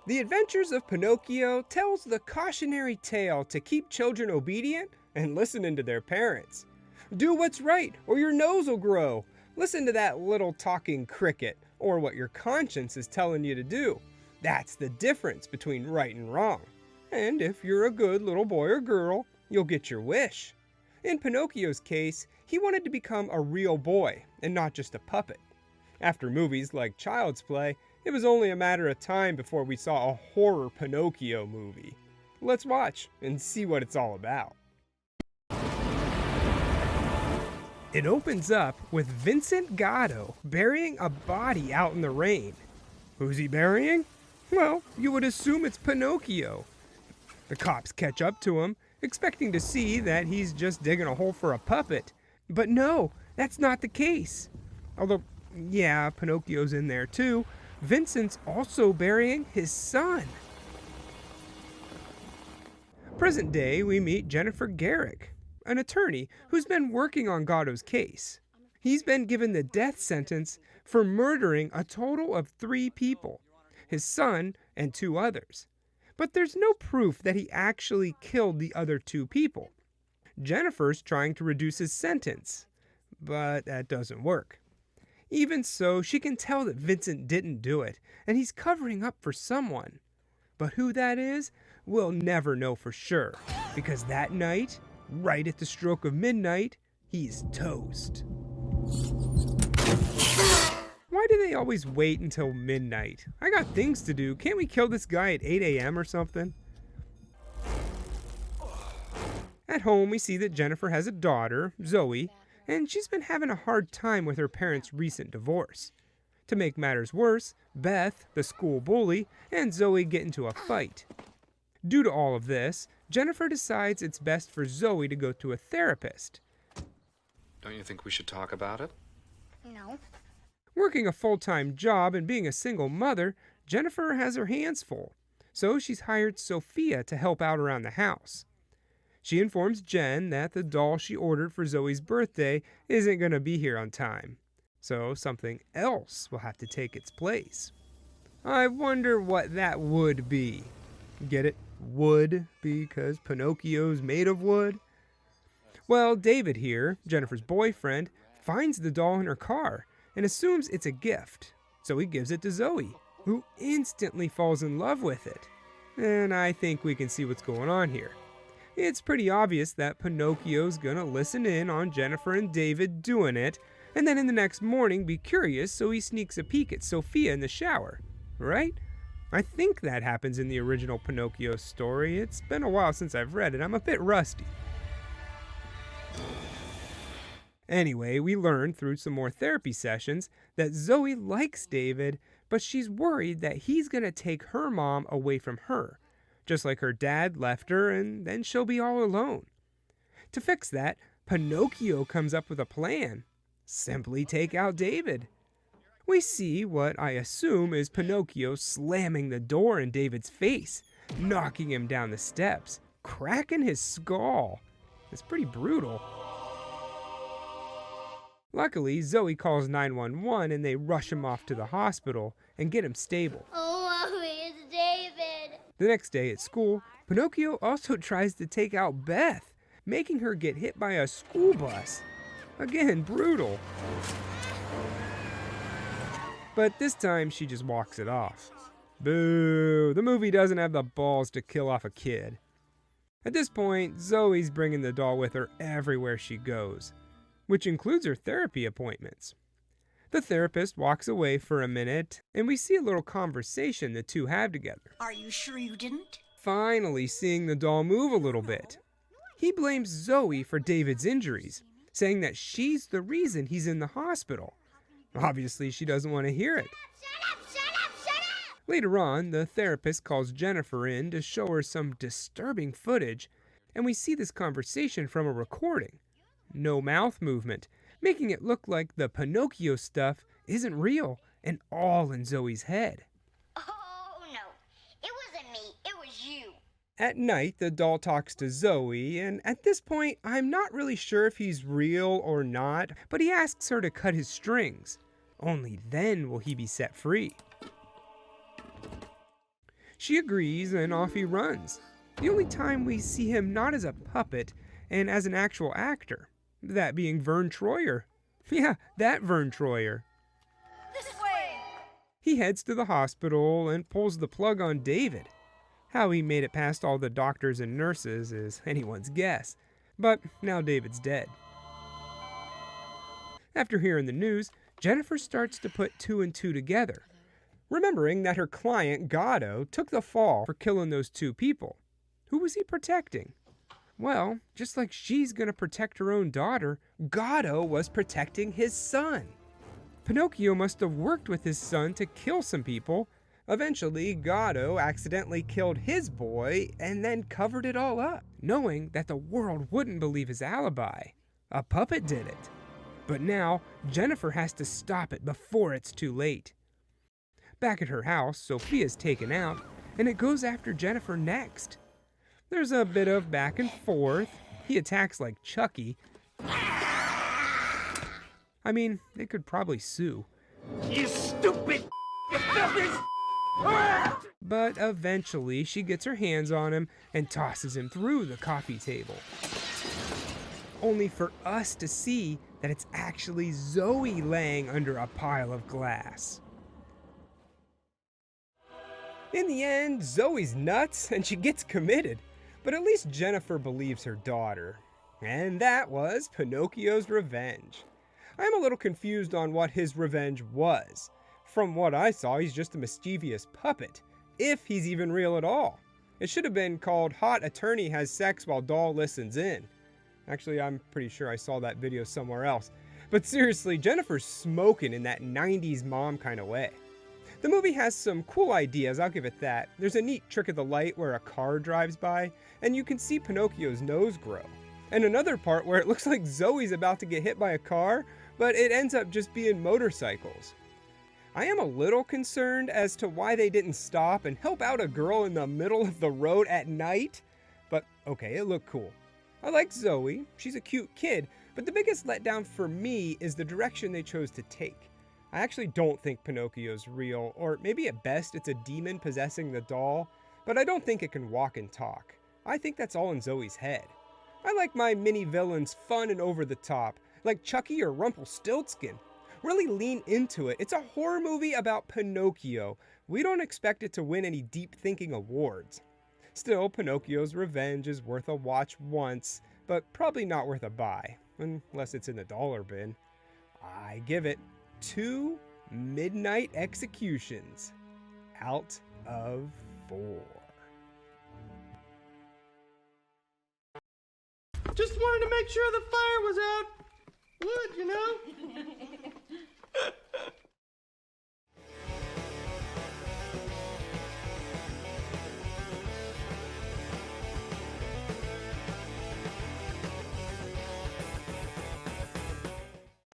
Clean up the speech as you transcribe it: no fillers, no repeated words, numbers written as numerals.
The Adventures of Pinocchio tells the cautionary tale to keep children obedient and listening to their parents. Do what's right or your nose will grow. Listen to that little talking cricket or what your conscience is telling you to do. That's the difference between right and wrong. And if you're a good little boy or girl, you'll get your wish. In Pinocchio's case, he wanted to become a real boy and not just a puppet. After movies like Child's Play, it was only a matter of time before we saw a horror Pinocchio movie. Let's watch and see what it's all about. It opens up with Vincent Gatto burying a body out in the rain. Who's he burying? Well, you would assume it's Pinocchio. The cops catch up to him, expecting to see that he's just digging a hole for a puppet. But no, that's not the case. Although, yeah, Pinocchio's in there too. Vincent's also burying his son. Present day, we meet Jennifer Garrick, an attorney who's been working on Gatto's case. He's been given the death sentence for murdering a total of 3 people, his son and 2 others. But there's no proof that he actually killed the other 2 people. Jennifer's trying to reduce his sentence, but that doesn't work. Even so, she can tell that Vincent didn't do it, and he's covering up for someone. But who that is, we'll never know for sure, because that night, right at the stroke of midnight, he's toast. Why do they always wait until midnight? I got things to do. Can't we kill this guy at 8 a.m. or something? At home, we see that Jennifer has a daughter, Zoe, and she's been having a hard time with her parents' recent divorce. To make matters worse, Beth, the school bully, and Zoe get into a fight. Due to all of this, Jennifer decides it's best for Zoe to go to a therapist. Don't you think we should talk about it? No. Working a full-time job and being a single mother, Jennifer has her hands full, so she's hired Sophia to help out around the house. She informs Jen that the doll she ordered for Zoe's birthday isn't going to be here on time, so something else will have to take its place. I wonder what that would be. Get it? Wood, because Pinocchio's made of wood? Well, David here, Jennifer's boyfriend, finds the doll in her car and assumes it's a gift, so he gives it to Zoe, who instantly falls in love with it. And I think we can see what's going on here. It's pretty obvious that Pinocchio's gonna listen in on Jennifer and David doing it, and then in the next morning be curious, so he sneaks a peek at Sophia in the shower, right? I think that happens in the original Pinocchio story. It's been a while since I've read it. I'm a bit rusty. Anyway, we learn through some more therapy sessions that Zoe likes David, but she's worried that he's gonna take her mom away from her, just like her dad left her, and then she'll be all alone. To fix that, Pinocchio comes up with a plan. Simply take out David. We see what I assume is Pinocchio slamming the door in David's face, knocking him down the steps, cracking his skull. It's pretty brutal. Luckily, Zoe calls 911 and they rush him off to the hospital and get him stable. Oh, Mommy, it's David. The next day at school, Pinocchio also tries to take out Beth, making her get hit by a school bus. Again, brutal. But this time she just walks it off. Boo! The movie doesn't have the balls to kill off a kid. At this point, Zoe's bringing the doll with her everywhere she goes, which includes her therapy appointments. The therapist walks away for a minute, and we see a little conversation the two have together. Are you sure you didn't? Finally seeing the doll move a little bit. He blames Zoe for David's injuries, saying that she's the reason he's in the hospital. Obviously, she doesn't want to hear it. Shut up! Later on, the therapist calls Jennifer in to show her some disturbing footage, and we see this conversation from a recording. No mouth movement, making it look like the Pinocchio stuff isn't real and all in Zoe's head. Oh, no. It wasn't me. It was you. At night, the doll talks to Zoe, and at this point, I'm not really sure if he's real or not, but he asks her to cut his strings. Only then will he be set free. She agrees and off he runs. The only time we see him not as a puppet and as an actual actor. That being Vern Troyer. Yeah, that Vern Troyer. This way! He heads to the hospital and pulls the plug on David. How he made it past all the doctors and nurses is anyone's guess. But now David's dead. After hearing the news, Jennifer starts to put two and two together, remembering that her client, Gatto, took the fall for killing those two people. Who was he protecting? Well, just like she's gonna protect her own daughter, Gatto was protecting his son. Pinocchio must have worked with his son to kill some people. Eventually, Gatto accidentally killed his boy and then covered it all up, knowing that the world wouldn't believe his alibi. A puppet did it. But now, Jennifer has to stop it before it's too late. Back at her house, Sophia's taken out, and it goes after Jennifer next. There's a bit of back and forth. He attacks like Chucky. I mean, they could probably sue. You stupid But eventually, she gets her hands on him and tosses him through the coffee table. Only for us to see that it's actually Zoe laying under a pile of glass. In the end, Zoe's nuts and she gets committed. But at least Jennifer believes her daughter. And that was Pinocchio's revenge. I'm a little confused on what his revenge was. From what I saw, he's just a mischievous puppet, if he's even real at all. It should have been called Hot Attorney Has Sex While Doll Listens In. Actually, I'm pretty sure I saw that video somewhere else. But seriously, Jennifer's smoking in that 90s mom kind of way. The movie has some cool ideas, I'll give it that. There's a neat trick of the light where a car drives by, and you can see Pinocchio's nose grow. And another part where it looks like Zoe's about to get hit by a car, but it ends up just being motorcycles. I am a little concerned as to why they didn't stop and help out a girl in the middle of the road at night. But okay, it looked cool. I like Zoe, she's a cute kid, but the biggest letdown for me is the direction they chose to take. I actually don't think Pinocchio's real, or maybe at best it's a demon possessing the doll, but I don't think it can walk and talk. I think that's all in Zoe's head. I like my mini villains fun and over the top, like Chucky or Rumpelstiltskin. Really lean into it. It's a horror movie about Pinocchio. We don't expect it to win any deep thinking awards. Still, Pinocchio's revenge is worth a watch once, but probably not worth a buy, unless it's in the dollar bin. I give it 2 midnight executions out of 4. Just wanted to make sure the fire was out. Wood, you know?